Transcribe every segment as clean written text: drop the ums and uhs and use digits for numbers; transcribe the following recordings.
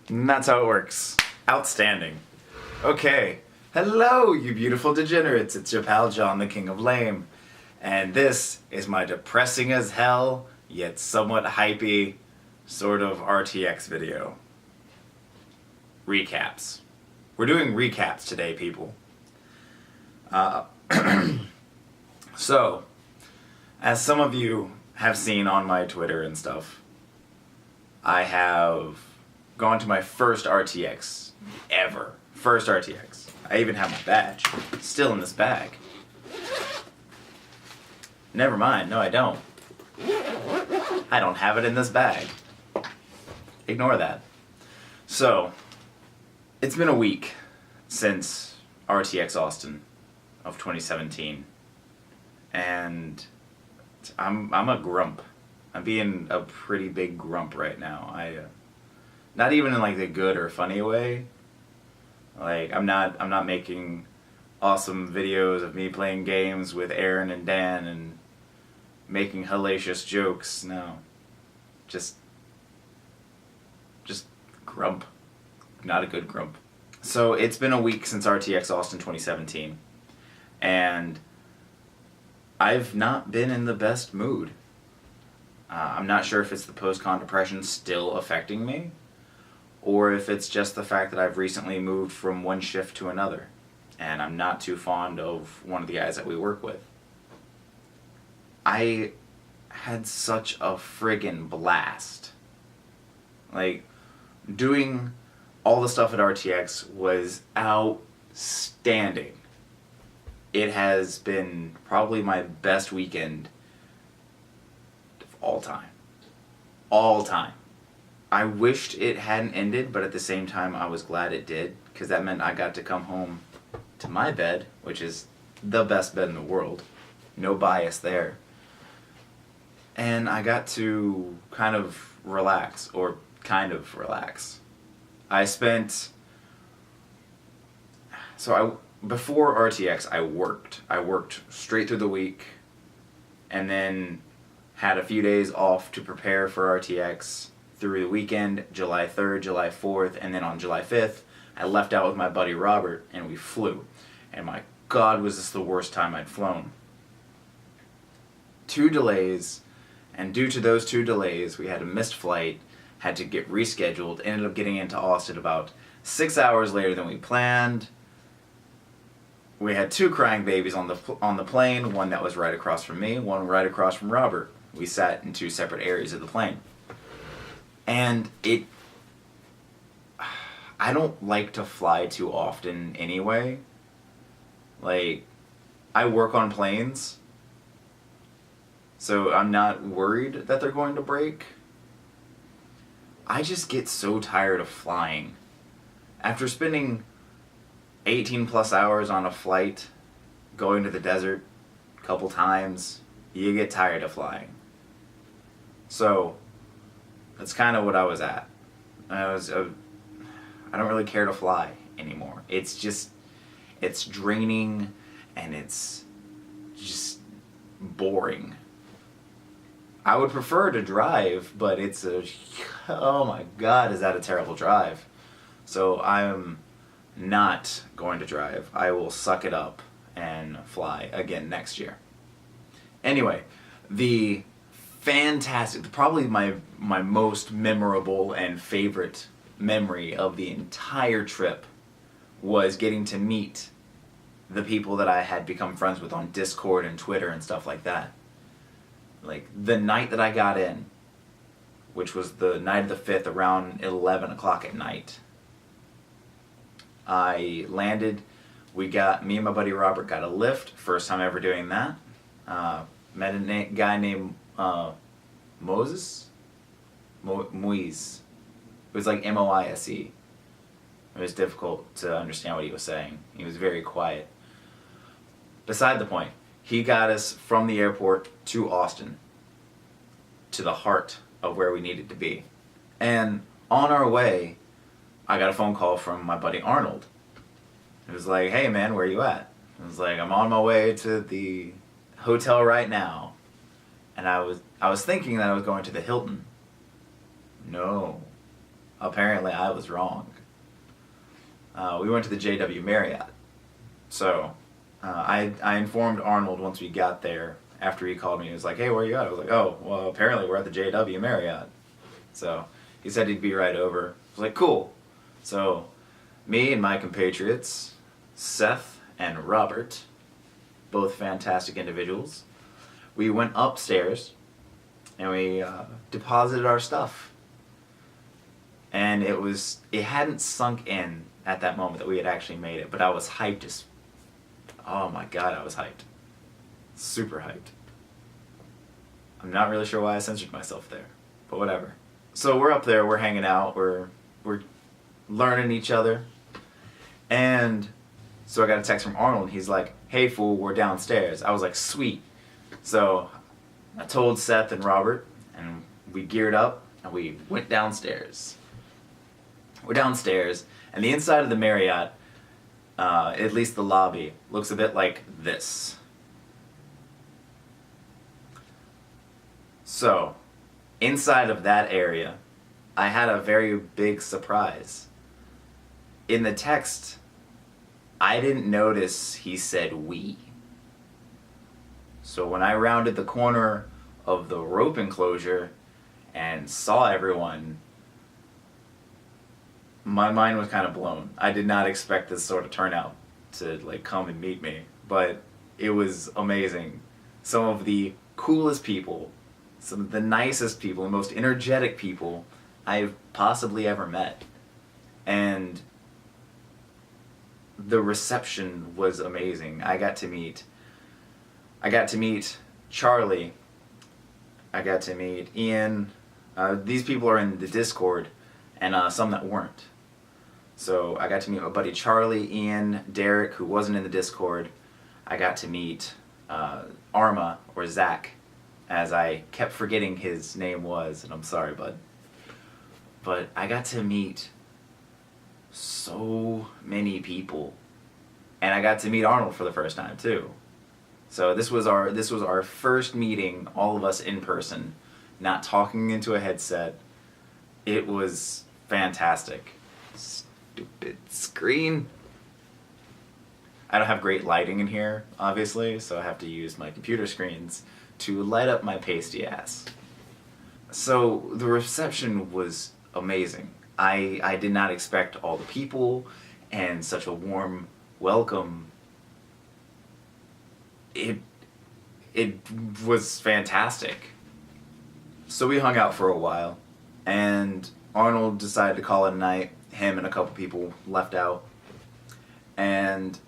And that's how it works. Outstanding. Okay. Hello, you beautiful degenerates. It's your pal John, the King of Lame. And this is my depressing as hell, yet somewhat hypey, sort of RTX video. Recaps. We're doing recaps today, people. So, as some of you have seen on my Twitter and stuff, I have gone to my first RTX ever. First RTX. I even have my badge. Still in this bag. Never mind. No, I don't. I don't have it in this bag. Ignore that. So, it's been a week since RTX Austin of 2017. And I'm a grump. I'm being a pretty big grump right now. Not even in like the good or funny way. Like I'm not making awesome videos of me playing games with Aaron and Dan and making hellacious jokes. No. Just grump. Not a good grump. So it's been a week since RTX Austin 2017. And I've not been in the best mood. I'm not sure if it's the post-con depression still affecting me, or if it's just the fact that I've recently moved from one shift to another, and I'm not too fond of one of the guys that we work with. I had such a friggin' blast. Like, doing all the stuff at RTX was outstanding. It has been probably my best weekend of all time. All time. I wished it hadn't ended, but at the same time I was glad it did, because that meant I got to come home to my bed, which is the best bed in the world. No bias there. And I got to kind of relax. I spent... Before RTX, I worked. I worked straight through the week, and then had a few days off to prepare for RTX through the weekend, July 3rd, July 4th, and then on July 5th, I left out with my buddy Robert, and we flew. And my God, was this the worst time I'd flown. 2 delays, and due to those 2 delays, we had a missed flight, had to get rescheduled, ended up getting into Austin about 6 hours later than we planned. We had 2 crying babies on the plane, one that was right across from me, one right across from Robert. We sat in 2 separate areas of the plane. And I don't like to fly too often anyway. Like, I work on planes, so I'm not worried that they're going to break. I just get so tired of flying. After spending 18 plus hours on a flight, going to the desert a couple times, you get tired of flying. So, that's kind of what I was at. I don't really care to fly anymore. It's draining, and it's just boring. I would prefer to drive, but oh my God, is that a terrible drive. So I'm not going to drive. I will suck it up and fly again next year. Anyway, the fantastic, probably my most memorable and favorite memory of the entire trip was getting to meet the people that I had become friends with on Discord and Twitter and stuff like that. Like, the night that I got in, which was the night of the 5th around 11 o'clock at night, I landed. Me and my buddy Robert got a lift. First time ever doing that. Met a guy named Moise. It was like Moise. It was difficult to understand what he was saying. He was very quiet. Beside the point, he got us from the airport to Austin, to the heart of where we needed to be. And on our way, I got a phone call from my buddy Arnold. It was like, hey man, where you at? I was like, I'm on my way to the hotel right now. And I was thinking that I was going to the Hilton. No. apparently I was wrong. We went to the JW Marriott. So I informed Arnold once we got there. After he called me, he was like, "Hey, where are you at?" I was like, "Oh, well, apparently we're at the JW Marriott." So he said he'd be right over. I was like, "Cool." So me and my compatriots, Seth and Robert, both fantastic individuals, we went upstairs and we deposited our stuff. And it hadn't sunk in at that moment that we had actually made it, but I was hyped as, oh my god, I was hyped. Super hyped. I'm not really sure why I censored myself there, but whatever. So we're up there, we're hanging out, we're learning each other, and so I got a text from Arnold, and he's like, "Hey fool, we're downstairs." I was like, "Sweet." So I told Seth and Robert, and we geared up, and we went downstairs. We're downstairs, and the inside of the Marriott, at least the lobby, looks a bit like this. So, inside of that area, I had a very big surprise. In the text, I didn't notice he said "we." So when I rounded the corner of the rope enclosure and saw everyone, my mind was kind of blown. I did not expect this sort of turnout to like come and meet me, but it was amazing. Some of the coolest people, some of the nicest people, the most energetic people I've possibly ever met. And the reception was amazing. I got to meet Charlie. I got to meet Ian. These people are in the Discord, and some that weren't. So I got to meet my buddy Charlie, Ian, Derek, who wasn't in the Discord. I got to meet Arma, or Zach, as I kept forgetting his name was, and I'm sorry, bud. But I got to meet so many people, and I got to meet Arnold for the first time too. So this was our first meeting, all of us in person, not talking into a headset. It was fantastic. Stupid screen. I don't have great lighting in here, obviously, so I have to use my computer screens to light up my pasty ass. So the reception was amazing. I did not expect all the people and such a warm welcome. It was fantastic. So we hung out for a while, and Arnold decided to call it a night. Him and a couple people left out, and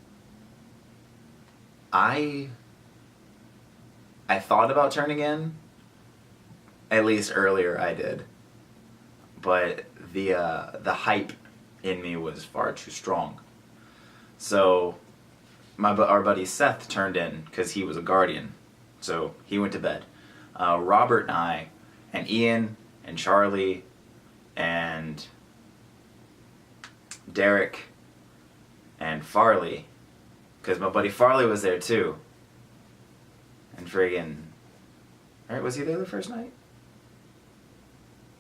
I thought about turning in. At least earlier I did, but the hype in me was far too strong. So our buddy Seth turned in because he was a guardian, so he went to bed. Robert and I, and Ian, and Charlie, and Derek, and Farley, because my buddy Farley was there too. And friggin', right, was he there the first night?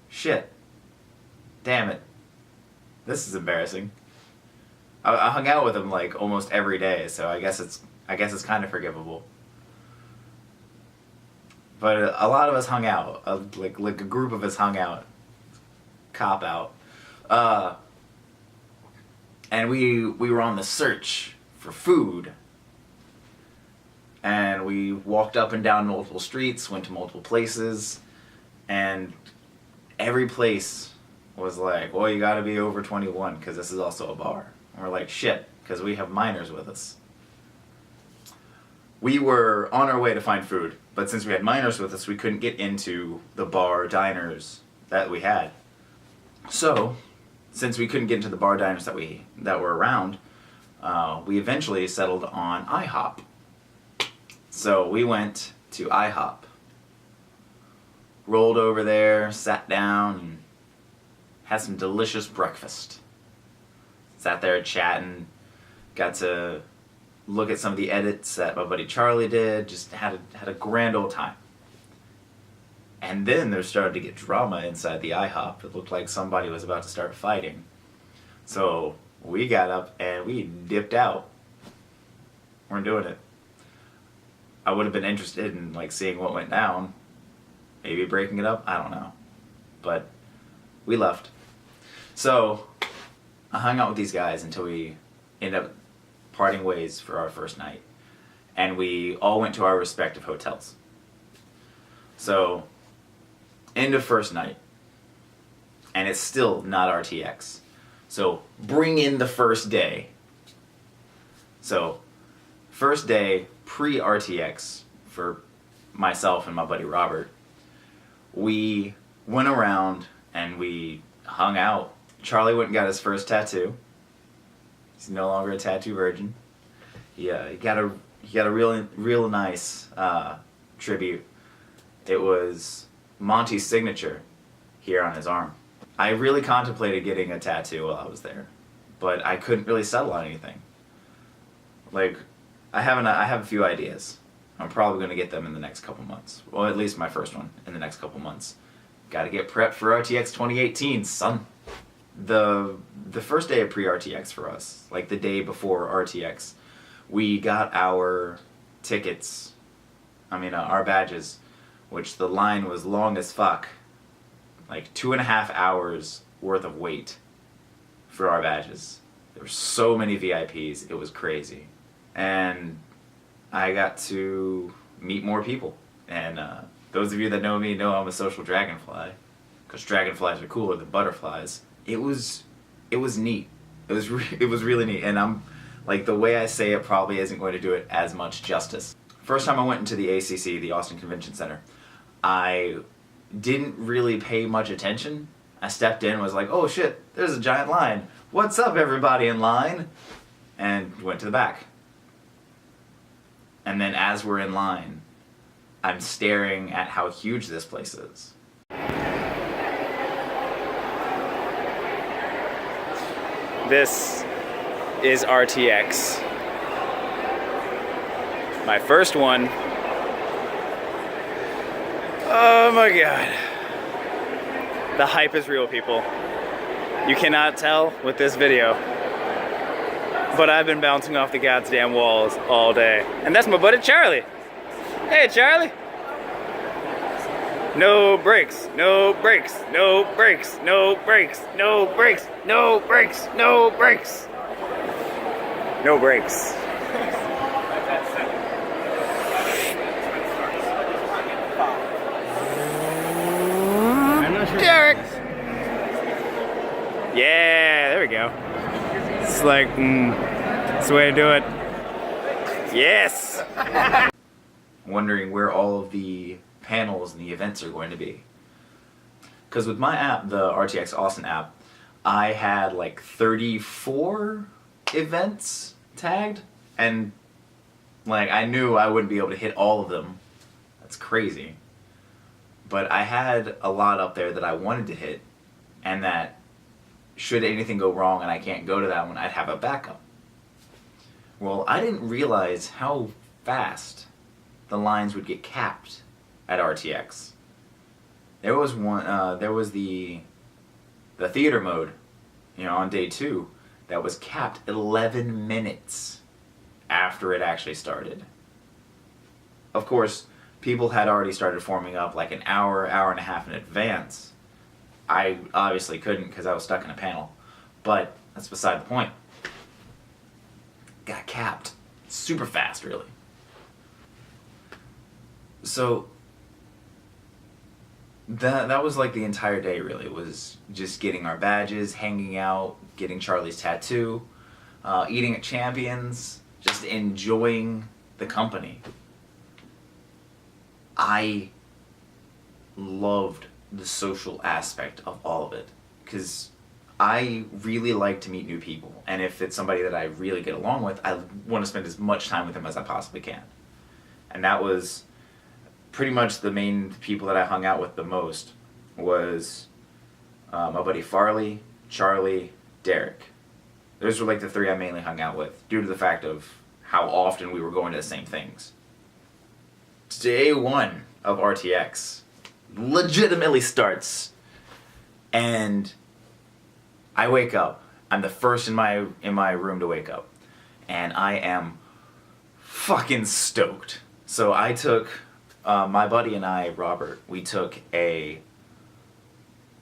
Shit. Damn it. This is embarrassing. I hung out with him like almost every day, so I guess it's kind of forgivable. But a lot of us hung out, like a group of us hung out. Cop out. And we were on the search for food. And we walked up and down multiple streets, went to multiple places, and every place was like, well, you gotta be over 21, because this is also a bar. And we're like, shit, because we have minors with us. We were on our way to find food, but since we had minors with us, we couldn't get into the bar diners that we had. So, since we couldn't get into the bar diners that were around, we eventually settled on IHOP. So we went to IHOP. Rolled over there, sat down, and had some delicious breakfast. Sat there chatting, got to look at some of the edits that my buddy Charlie did, just had a grand old time. And then there started to get drama inside the IHOP. It looked like somebody was about to start fighting. So we got up and we dipped out. We're doing it. I would have been interested in like seeing what went down. Maybe breaking it up, I don't know. But we left. So I hung out with these guys until we ended up parting ways for our first night. And we all went to our respective hotels. So, end of first night. And it's still not RTX. So, bring in the first day. So, first day, pre-RTX, for myself and my buddy Robert, we went around and we hung out. Charlie went and got his first tattoo. He's no longer a tattoo virgin. He got a real nice tribute. It was Monty's signature here on his arm. I really contemplated getting a tattoo while I was there, but I couldn't really settle on anything. Like, I have a few ideas. I'm probably going to get them in the next couple months. Well, at least my first one in the next couple months. Got to get prepped for RTX 2018, son. The first day of pre-RTX for us, like the day before RTX, we got our tickets, our badges, which the line was long as fuck. Like 2.5 hours worth of wait for our badges. There were so many VIPs, it was crazy. And I got to meet more people. And those of you that know me know I'm a social dragonfly, because dragonflies are cooler than butterflies. It was neat. It was really neat. And I'm like, the way I say it probably isn't going to do it as much justice. First time I went into the ACC, the Austin Convention Center, I didn't really pay much attention. I stepped in and was like, oh shit, there's a giant line. What's up, everybody in line? And went to the back. And then as we're in line, I'm staring at how huge this place is. This is RTX. My first one. Oh my god. The hype is real, people. You cannot tell with this video, but I've been bouncing off the goddamn walls all day. And that's my buddy Charlie. Hey Charlie. No brakes, no brakes, no brakes, no brakes, no brakes, no brakes, no brakes. No brakes. Derek! Yeah, there we go. It's like, it's the way to do it. Yes! Wondering where all of the panels and the events are going to be. Because with my app, the RTX Austin app, I had like 34 events tagged, and like I knew I wouldn't be able to hit all of them. That's crazy. But I had a lot up there that I wanted to hit, and that should anything go wrong and I can't go to that one, I'd have a backup. Well, I didn't realize how fast the lines would get capped at RTX. There was one. There was the theater mode, on day 2, that was capped 11 minutes after it actually started. Of course, people had already started forming up like an hour and a half in advance. I obviously couldn't because I was stuck in a panel, but that's beside the point. Got capped super fast, really. So that was like the entire day, really. It was just getting our badges, hanging out, getting Charlie's tattoo, eating at Champions, just enjoying the company. I loved the social aspect of all of it, because I really like to meet new people, and if it's somebody that I really get along with, I want to spend as much time with them as I possibly can. And that was pretty much the main people that I hung out with the most was my buddy Farley, Charlie, Derek. Those were like the 3 I mainly hung out with, due to the fact of how often we were going to the same things. Day 1 of RTX, legitimately starts, and I wake up. I'm the first in my room to wake up, and I am fucking stoked. So I took my buddy and I, Robert. We took a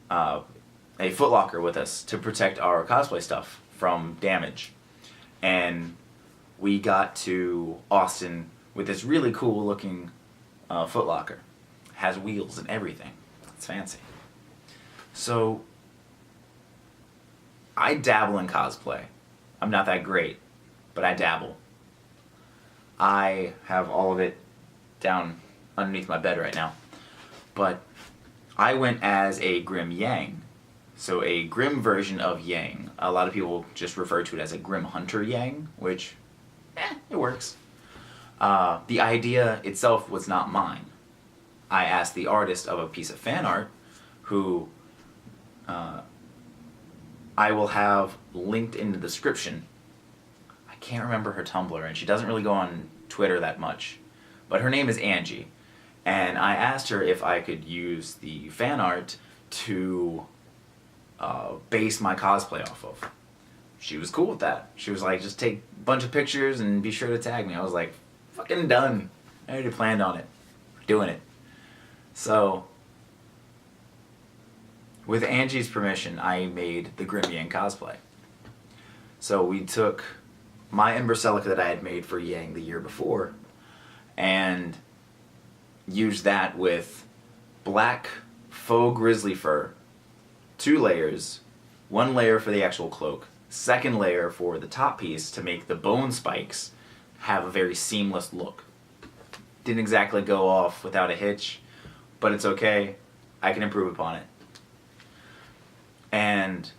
Foot Locker with us to protect our cosplay stuff from damage, and we got to Austin with this really cool looking Foot Locker. Has wheels and everything. It's fancy. So I dabble in cosplay. I'm not that great, but I dabble. I have all of it down underneath my bed right now. But I went as a Grimm Yang. So a Grimm version of Yang. A lot of people just refer to it as a Grimm Hunter Yang, which, it works. The idea itself was not mine. I asked the artist of a piece of fan art, who I will have linked in the description. I can't remember her Tumblr, and she doesn't really go on Twitter that much. But her name is Angie. And I asked her if I could use the fan art to base my cosplay off of. She was cool with that. She was like, just take a bunch of pictures and be sure to tag me. I was like, fucking done. I already planned on it. We're doing it. So, with Angie's permission, I made the Grimm Yang cosplay. So we took my Ember Celica that I had made for Yang the year before, and used that with black faux grizzly fur, 2 layers, 1 layer for the actual cloak, 2nd layer for the top piece to make the bone spikes have a very seamless look. Didn't exactly go off without a hitch, but it's okay. I can improve upon it. And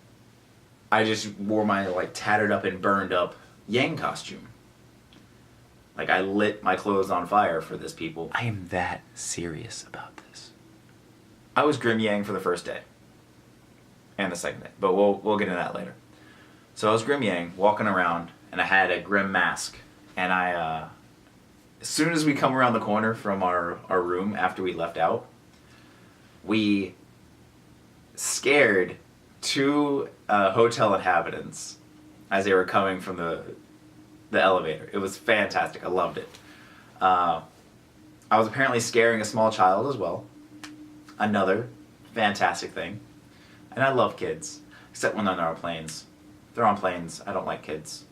I just wore my tattered up and burned up Yang costume. Like, I lit my clothes on fire for this people. I am that serious about this. I was Grimm Yang for the first day. And the second day. But we'll get into that later. So I was Grimm Yang, walking around, and I had a Grimm mask. And I, as soon as we come around the corner from our room after we left out, we scared 2 hotel inhabitants as they were coming from the elevator. It was fantastic. I loved it. I was apparently scaring a small child as well. Another fantastic thing. And I love kids, except when they're on planes. If they're on planes, I don't like kids.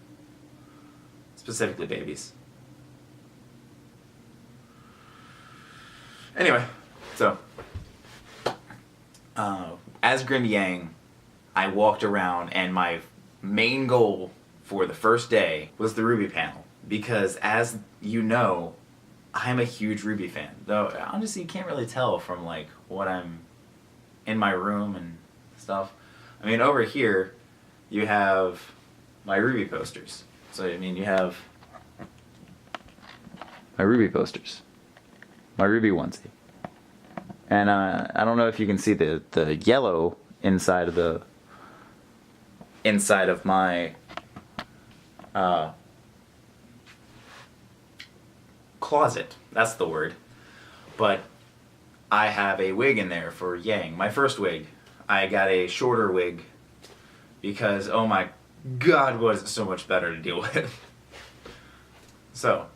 Specifically babies. Anyway, so as Grimm Yang, I walked around, and my main goal for the first day was the Ruby panel, because as you know, I'm a huge Ruby fan. Though honestly, you can't really tell from what I'm in my room and stuff. I mean, over here you have my Ruby posters. So I mean, you have my Ruby posters, my Ruby onesie, and I don't know if you can see the yellow inside of my closet. That's the word. But I have a wig in there for Yang. My first wig. I got a shorter wig because, oh my god, was it so much better to deal with. So,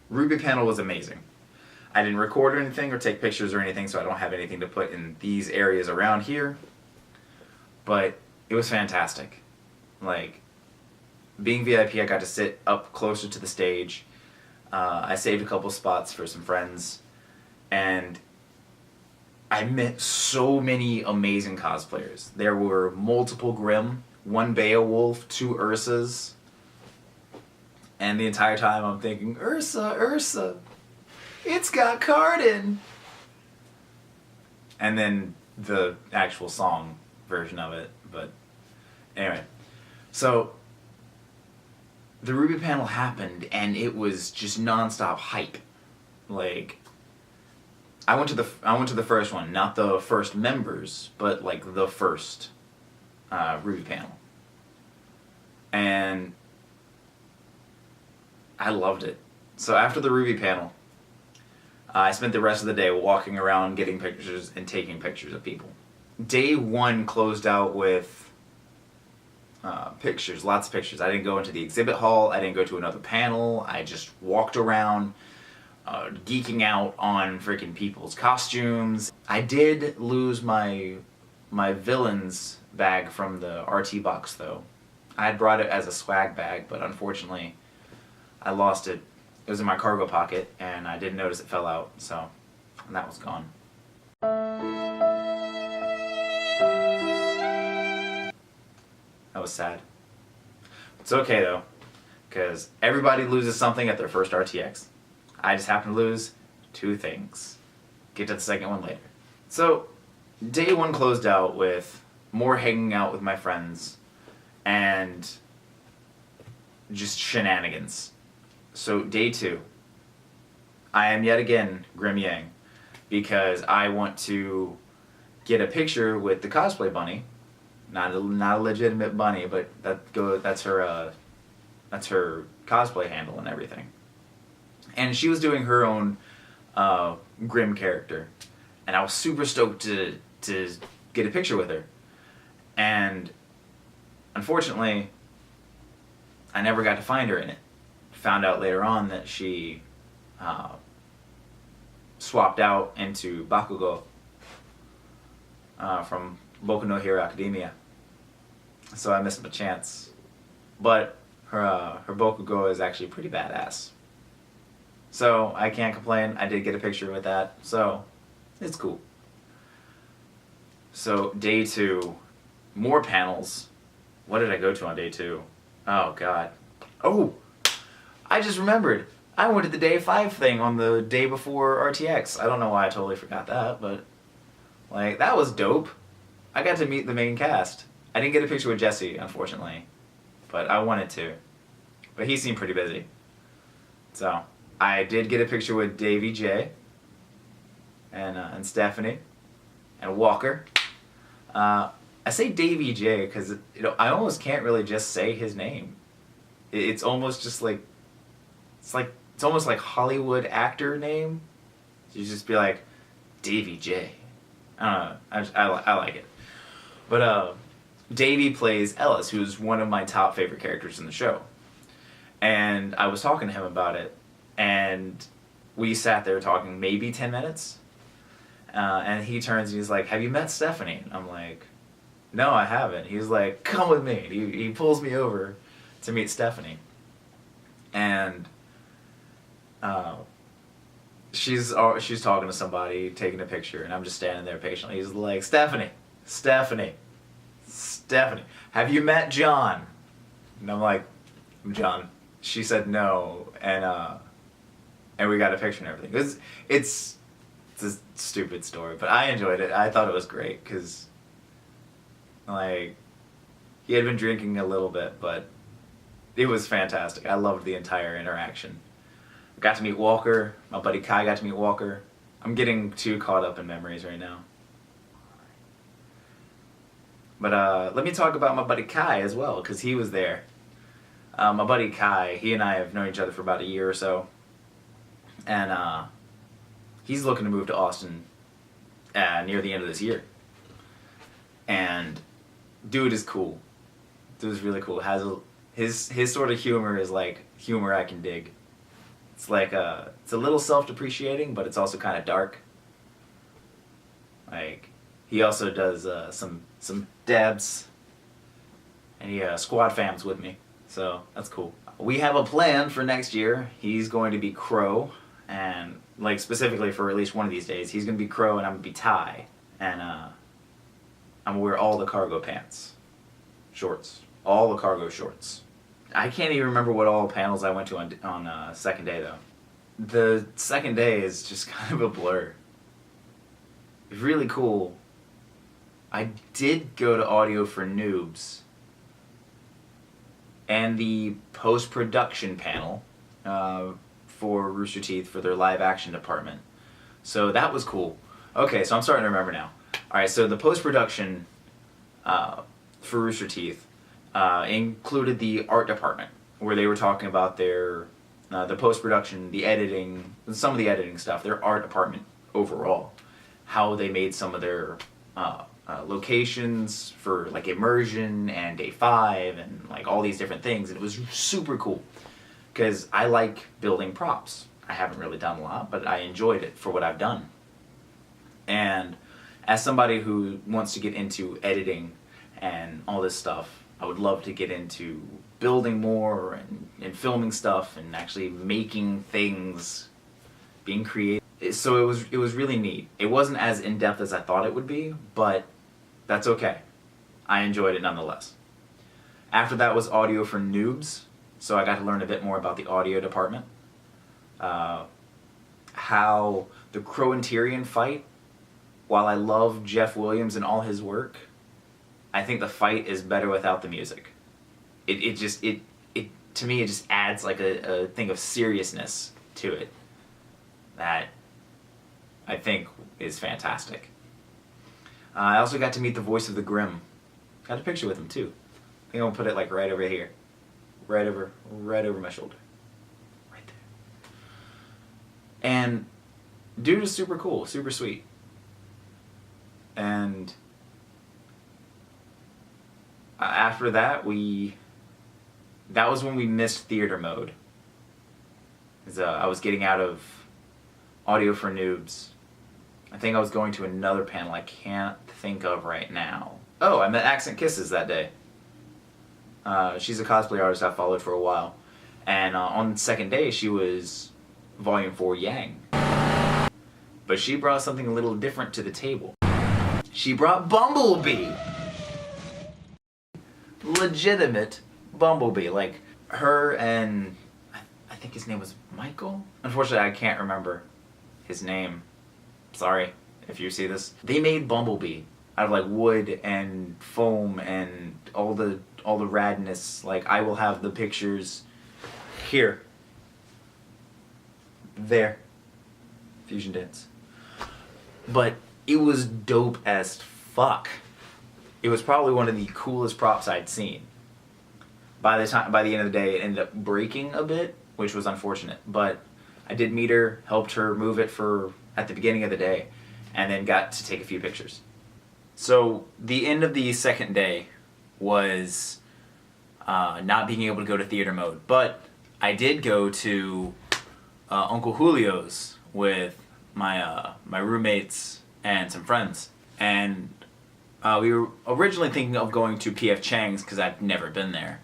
Ruby panel was amazing. I didn't record anything or take pictures or anything, so I don't have anything to put in these areas around here. But it was fantastic. Being VIP, I got to sit up closer to the stage. I saved a couple spots for some friends, and I met so many amazing cosplayers. There were multiple Grimm, 1 Beowulf, 2 Ursas, and the entire time I'm thinking, Ursa, it's got Cardin! And then the actual song version of it, but anyway. So, the Ruby panel happened, and it was just non-stop hype. I went to the first one, not the first members, but the first Ruby panel, and I loved it. So after the Ruby panel, I spent the rest of the day walking around getting pictures and taking pictures of people. Day 1 closed out with pictures, lots of pictures. I didn't go into the exhibit hall, I didn't go to another panel, I just walked around geeking out on freaking people's costumes. I did lose my villains bag from the RT box though. I had brought it as a swag bag, but unfortunately I lost it. It was in my cargo pocket and I didn't notice it fell out, so and that was gone. That was sad. It's okay though, because everybody loses something at their first RTX. I just happened to lose 2 things. Get to the second one later. So, day 1 closed out with more hanging out with my friends and just shenanigans. So, day 2, I am yet again Grimm Yang because I want to get a picture with the cosplay bunny. Not a legitimate bunny, but that's her cosplay handle and everything. And she was doing her own Grimm character, and I was super stoked to get a picture with her. And unfortunately, I never got to find her in it. Found out later on that she swapped out into Bakugo from Boku no Hero Academia. So I missed my chance. But her Bakugo is actually pretty badass. So I can't complain. I did get a picture with that. So it's cool. So day 2, more panels. What did I go to on day 2? Oh god. Oh! I just remembered. I went to the day 5 thing on the day before RTX. I don't know why I totally forgot that, but like that was dope. I got to meet the main cast. I didn't get a picture with Jesse, unfortunately, but I wanted to. But he seemed pretty busy. So I did get a picture with Davey J and Stephanie and Walker. I say Davey J because I almost can't really just say his name. It's almost just like it's almost like Hollywood actor name. You just be like Davey J. I don't know. I like it. But Davey plays Ellis, who's one of my top favorite characters in the show. And I was talking to him about it, and we sat there talking maybe 10 minutes. And he turns and he's like, "Have you met Stephanie?" And I'm like, "No, I haven't." He's like, "Come with me." And he pulls me over to meet Stephanie. And she's talking to somebody, taking a picture, and I'm just standing there patiently. He's like, Stephanie, have you met John?" And I'm like, "I'm John." She said no, and we got a picture and everything. It's a stupid story, but I enjoyed it. I thought it was great because, like, he had been drinking a little bit, but it was fantastic. I loved the entire interaction. I got to meet Walker. My buddy Kai got to meet Walker. I'm getting too caught up in memories right now. But let me talk about my buddy Kai as well, because he was there. My buddy Kai, he and I have known each other for about a year or so. And he's looking to move to Austin near the end of this year. And dude is cool. Dude's really cool. His sort of humor is like humor I can dig. It's like it's a little self-depreciating, but it's also kind of dark. Like, he also does some dabs, and he squad fams with me, so that's cool. We have a plan for next year. He's going to be Crow, and like specifically for at least one of these days, he's going to be Crow and I'm going to be Ty, and I'm going to wear all the cargo pants, shorts, all the cargo shorts. I can't even remember what all panels I went to on second day though. The second day is just kind of a blur. It's really cool. I did go to Audio for Noobs and the post-production panel for Rooster Teeth for their live action department. So that was cool. Okay, so I'm starting to remember now. Alright, so the post-production for Rooster Teeth included the art department, where they were talking about their the post-production, the editing, some of the editing stuff, their art department overall, how they made some of their locations for like immersion and day 5 and like all these different things. And it was super cool because I like building props. I haven't really done a lot, but I enjoyed it for what I've done. And as somebody who wants to get into editing and all this stuff, I would love to get into building more and filming stuff and actually making things, being creative. So it was really neat. It wasn't as in-depth as I thought it would be, but that's okay. I enjoyed it nonetheless. After that was audio for noobs, so I got to learn a bit more about the audio department. How the Crow and Tyrion fight, while I love Jeff Williams and all his work, I think the fight is better without the music. It to me it just adds like a thing of seriousness to it that I think is fantastic. I also got to meet the voice of the Grimm. Got a picture with him too. I think I'll put it like right over here, right over my shoulder, right there. And dude is super cool, super sweet. And after that, that was when we missed theater mode. I was getting out of audio for noobs. I think I was going to another panel I can't think of right now. Oh, I met Accent Kisses that day. She's a cosplay artist I followed for a while. And on the second day, she was Volume 4 Yang. But she brought something a little different to the table. She brought Bumblebee! Legitimate Bumblebee. Like, her and I think his name was Michael? Unfortunately, I can't remember his name. Sorry if you see this. They made Bumblebee out of like wood and foam and all the radness. Like, I will have the pictures here. There. Fusion Dance. But it was dope as fuck. It was probably one of the coolest props I'd seen. By the end of the day, it ended up breaking a bit, which was unfortunate. But I did meet her, helped her move it at the beginning of the day, and then got to take a few pictures. So the end of the second day was not being able to go to theater mode, but I did go to Uncle Julio's with my roommates and some friends, and we were originally thinking of going to P.F. Chang's because I've never been there.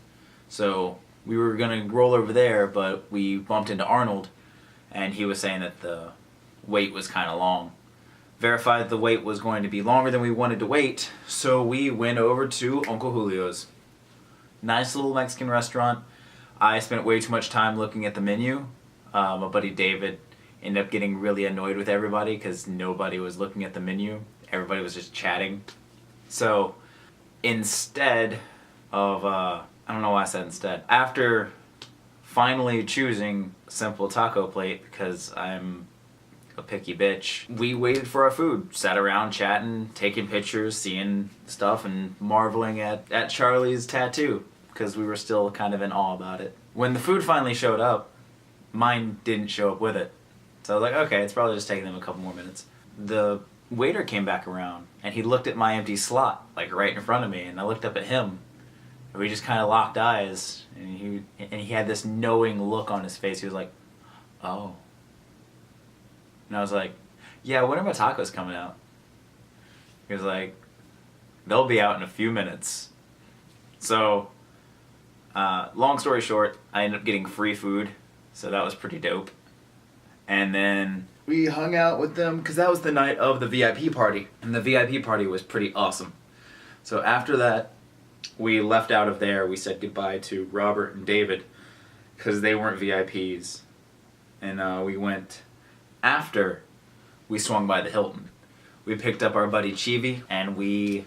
So we were gonna roll over there, but we bumped into Arnold, and he was saying that the wait was kind of long. Verified the wait was going to be longer than we wanted to wait, so we went over to Uncle Julio's. Nice little Mexican restaurant. I spent way too much time looking at the menu. My buddy David ended up getting really annoyed with everybody because nobody was looking at the menu. Everybody was just chatting. So instead of, I don't know why I said instead. After finally choosing simple taco plate because I'm a picky bitch, we waited for our food, sat around chatting, taking pictures, seeing stuff, and marveling at Charlie's tattoo because we were still kind of in awe about it. When the food finally showed up, mine didn't show up with it. So I was like, okay, it's probably just taking them a couple more minutes. The waiter came back around and he looked at my empty slot, like right in front of me, and I looked up at him. And we just kind of locked eyes, and he had this knowing look on his face. He was like, oh. And I was like, yeah, when are my tacos coming out? He was like, they'll be out in a few minutes. So, long story short, I ended up getting free food, so that was pretty dope. And then we hung out with them, because that was the night of the VIP party. And the VIP party was pretty awesome. So after that, we left out of there. We said goodbye to Robert and David, because they weren't VIPs. And we went after we swung by the Hilton. We picked up our buddy Chivi, and we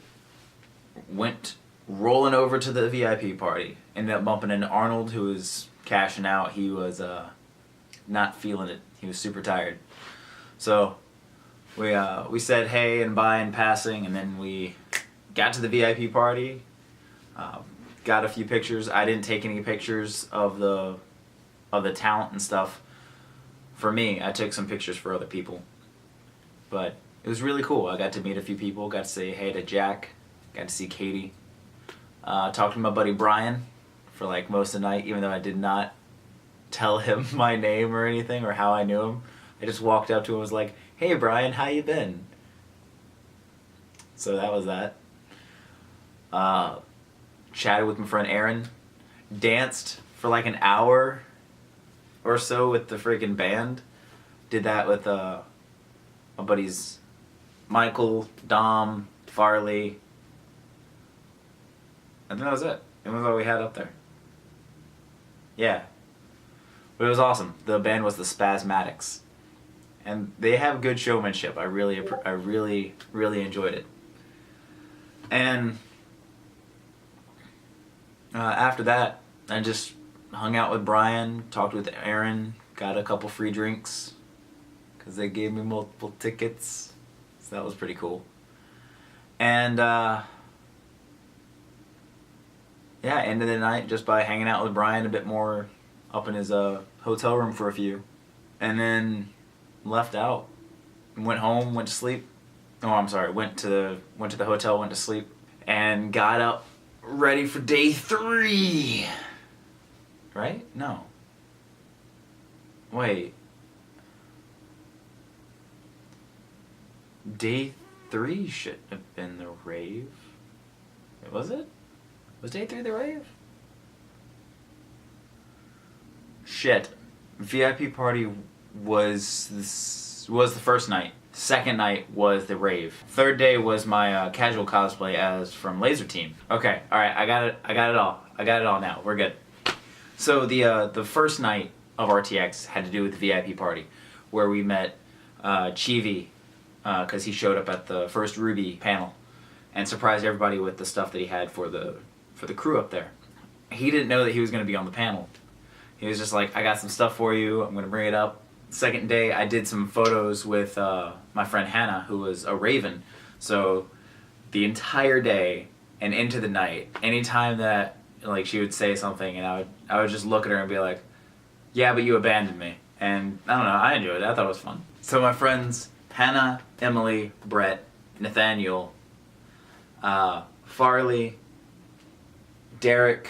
went rolling over to the VIP party. Ended up bumping into Arnold, who was cashing out. He was not feeling it. He was super tired. So we said hey and bye in passing, and then we got to the VIP party. Got a few pictures. I didn't take any pictures of the of the talent and stuff for me. I took some pictures for other people, but it was really cool. I got to meet a few people, got to say hey to Jack, got to see Katie, talked to my buddy Brian for like most of the night, even though I did not tell him my name or anything or how I knew him. I just walked up to him and was like, hey Brian, how you been? So that was that. Chatted with my friend Aaron, danced for like an hour or so with the freaking band. Did that with my buddies Michael, Dom, Farley. I think that was it. It was all we had up there. Yeah. But it was awesome. The band was the Spasmatics. And they have good showmanship. I really enjoyed it. And after that, I just hung out with Brian, talked with Aaron, got a couple free drinks because they gave me multiple tickets. So that was pretty cool. And yeah, ended the night just by hanging out with Brian a bit more up in his hotel room for a few. And then left out. Went home, went to sleep. Oh, I'm sorry. Went to the hotel, went to sleep, and got up ready for day 3. Right? No. Wait. Day 3 should have been the rave. Was it? Was day 3 the rave? Shit. VIP party was the first night. Second night was the rave. Third day was my casual cosplay as from Laser Team. Okay, all right, I got it all now. We're good. So the first night of RTX had to do with the VIP party, where we met Chivi, because he showed up at the first Ruby panel, and surprised everybody with the stuff that he had for the crew up there. He didn't know that he was going to be on the panel. He was just like, I got some stuff for you. I'm going to bring it up. Second day, I did some photos with my friend Hannah, who was a Raven. So the entire day and into the night, anytime that like she would say something, and I would just look at her and be like, yeah, but you abandoned me. And I don't know, I enjoyed it. I thought it was fun. So my friends Hannah, Emily, Brett, Nathaniel, Farley, Derek,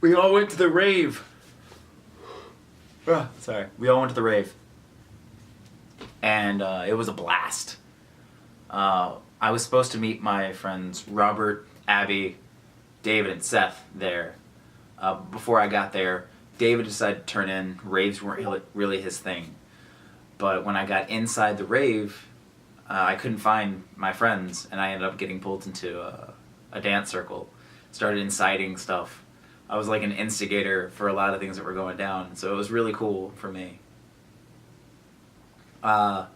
we all went to the rave. Sorry. We all went to the rave. And it was a blast. I was supposed to meet my friends Robert, Abby, David, and Seth there. Before I got there, David decided to turn in. Raves weren't really his thing. But when I got inside the rave, I couldn't find my friends, and I ended up getting pulled into a dance circle. Started inciting stuff. I was like an instigator for a lot of things that were going down, so it was really cool for me. Yeah,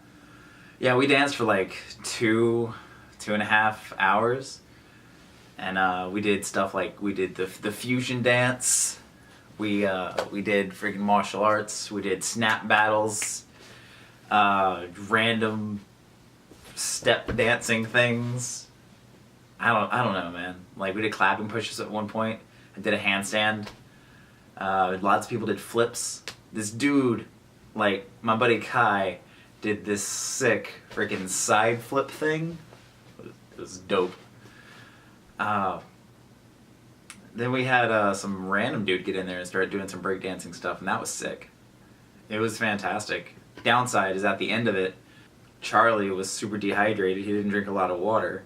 we danced for like 2.5 hours, and we did stuff like we did the fusion dance. We did freaking martial arts. We did snap battles, random step dancing things. I don't know, man. Like we did clapping pushes at one point. I did a handstand. Lots of people did flips. This dude, like my buddy Kai, did this sick freaking side flip thing. It was dope. Then we had some random dude get in there and start doing some breakdancing stuff, and that was sick. It was fantastic. Downside is at the end of it, Charlie was super dehydrated. He didn't drink a lot of water,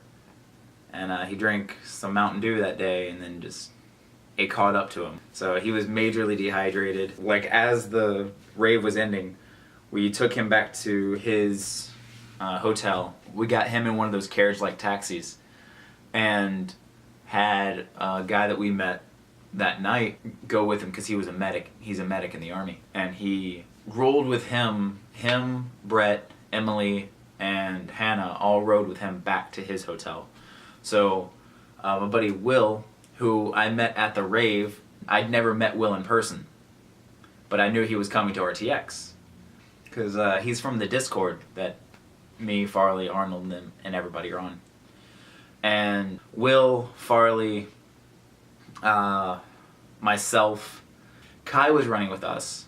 and he drank some Mountain Dew that day, and then just it caught up to him. So he was majorly dehydrated. Like as the rave was ending, we took him back to his hotel. We got him in one of those carriage-like taxis, and had a guy that we met that night go with him because he was a medic. He's a medic in the Army, and he rolled with him. Brett, Emily, and Hannah all rode with him back to his hotel. So my buddy Will, who I met at the rave, I'd never met Will in person, but I knew he was coming to RTX because he's from the Discord that me, Farley, Arnold, and everybody are on. And Will, Farley, myself. Kai was running with us.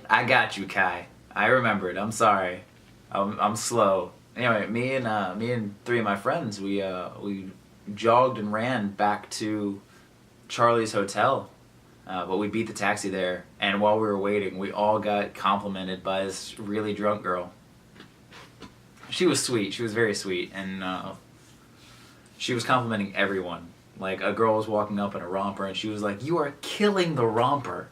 I got you, Kai. I remembered. I'm sorry. I'm slow. Anyway, me and three of my friends, we jogged and ran back to Charlie's hotel. But we beat the taxi there, and while we were waiting, we all got complimented by this really drunk girl. She was sweet. She was very sweet, and she was complimenting everyone. Like, a girl was walking up in a romper, and she was like, "You are killing the romper."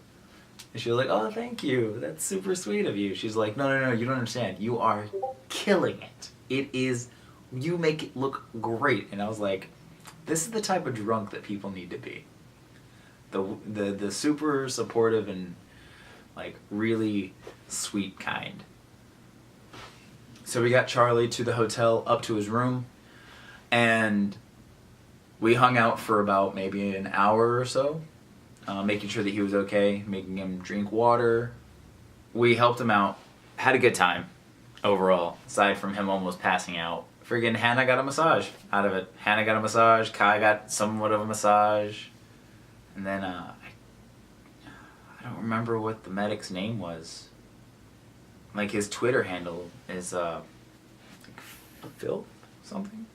And she was like, "Oh, thank you. That's super sweet of you." She's like, No, you don't understand. You are killing it. It is, you make it look great." And I was like, this is the type of drunk that people need to be. The super supportive and, like, really sweet kind. So we got Charlie to the hotel, up to his room, and we hung out for about maybe an hour or so, making sure that he was okay, making him drink water. We helped him out, had a good time overall, aside from him almost passing out. Friggin' Hannah got a massage out of it. Hannah got a massage, Kai got somewhat of a massage, and then I don't remember what the medic's name was. Like, his Twitter handle is like Filth something?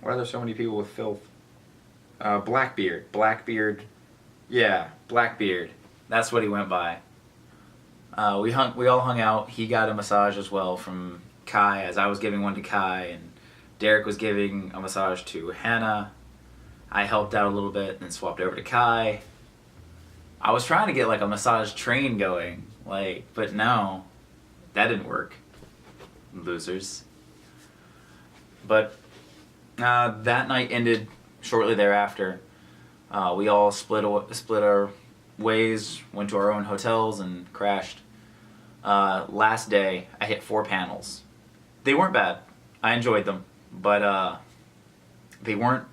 Why are there so many people with Filth? Blackbeard. Yeah, Blackbeard. That's what he went by. We all hung out. He got a massage as well from Kai, as I was giving one to Kai, and Derek was giving a massage to Hannah. I helped out a little bit and then swapped over to Kai. I was trying to get like a massage train going, like, but no, that didn't work. Losers. But that night ended shortly thereafter. We all split our ways, went to our own hotels, and crashed. Last day, I hit 4 panels. They weren't bad. I enjoyed them, but they weren't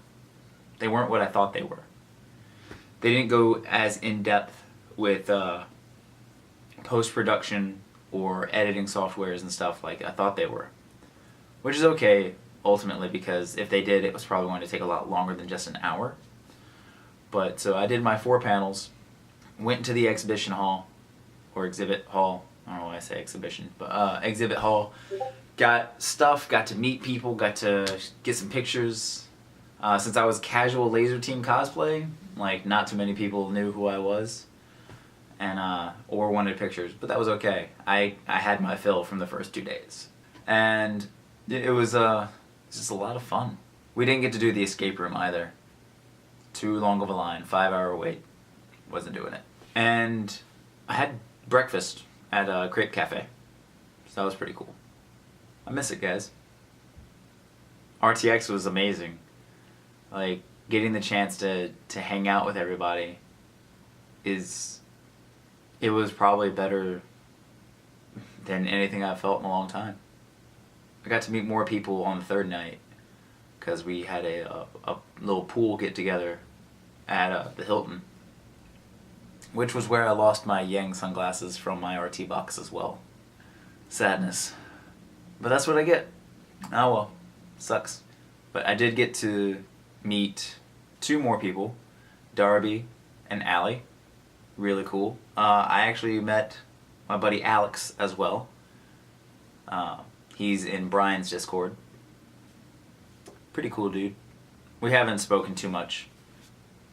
what I thought they were. They didn't go as in depth with post-production or editing softwares and stuff like I thought they were, which is okay ultimately, because if they did, it was probably going to take a lot longer than just an hour. But so I did my 4 panels, went into the exhibition hall, or exhibit hall, I don't know why I say exhibition, but exhibit hall, got stuff, got to meet people, got to get some pictures. Since I was casual Laser Team cosplay, like, not too many people knew who I was, and or wanted pictures, but that was okay. I had my fill from the first 2 days, and it was just a lot of fun. We didn't get to do the escape room either. Too long of a line, 5-hour wait. Wasn't doing it. And I had breakfast at a Crepe Cafe, so that was pretty cool. I miss it, guys. RTX was amazing. Like, getting the chance to hang out with everybody it was probably better than anything I've felt in a long time. I got to meet more people on the 3rd night, because we had a little pool get together at the Hilton, which was where I lost my Yang sunglasses from my RT box as well. Sadness. But that's what I get. Oh well. Sucks. But I did get to meet 2 more people, Darby and Allie. Really cool. I actually met my buddy Alex as well. He's in Brian's Discord. Pretty cool dude. We haven't spoken too much.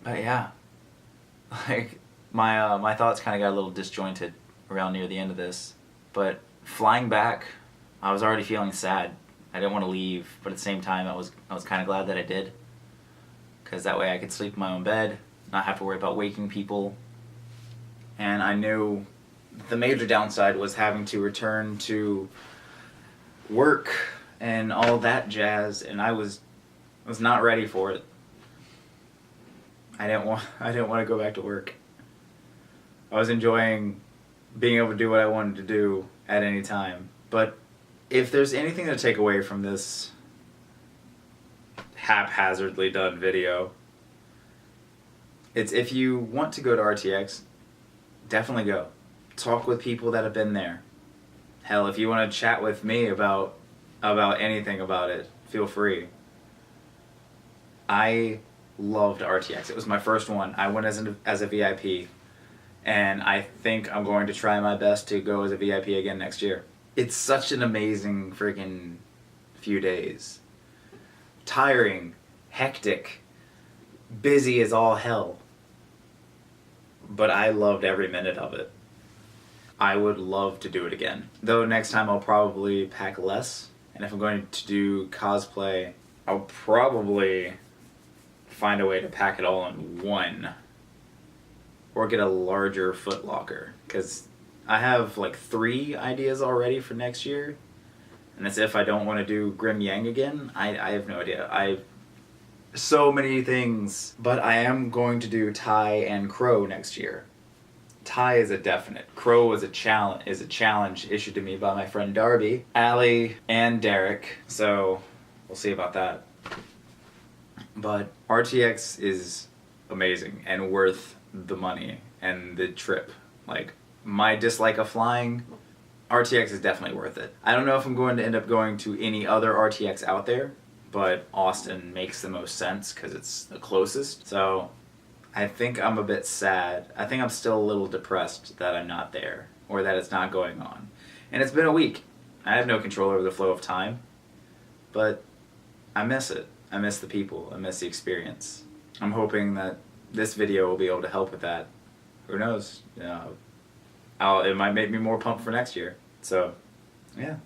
But yeah. Like, my thoughts kind of got a little disjointed around near the end of this. But flying back, I was already feeling sad. I didn't want to leave, but at the same time I was kind of glad that I did. Because that way I could sleep in my own bed, not have to worry about waking people. And I knew the major downside was having to return to work and all that jazz, and I was not ready for it. I didn't want to go back to work. I was enjoying being able to do what I wanted to do at any time. But if there's anything to take away from this haphazardly done video, it's if you want to go to RTX, definitely go. Talk with people that have been there. Hell, if you want to chat with me about anything about it, feel free. I loved RTX. It was my first one. I went as a VIP, and I think I'm going to try my best to go as a VIP again next year. It's such an amazing freaking few days. Tiring, hectic, busy as all hell. But I loved every minute of it. I would love to do it again. Though next time I'll probably pack less. And if I'm going to do cosplay, I'll probably find a way to pack it all in one. Or get a larger foot locker. Because I have like 3 ideas already for next year. And as if I don't want to do Grimm again, I have no idea. So many things. But I am going to do Ty and Crow next year. Ty is a definite. Crow is a challenge issued to me by my friend Darby, Allie, and Derek. So we'll see about that. But RTX is amazing and worth the money and the trip. Like, my dislike of flying, RTX is definitely worth it. I don't know if I'm going to end up going to any other RTX out there, but Austin makes the most sense because it's the closest. So I think I'm a bit sad. I think I'm still a little depressed that I'm not there, or that it's not going on. And it's been a week. I have no control over the flow of time, but I miss it. I miss the people. I miss the experience. I'm hoping that this video will be able to help with that. Who knows? It might make me more pumped for next year. So, yeah.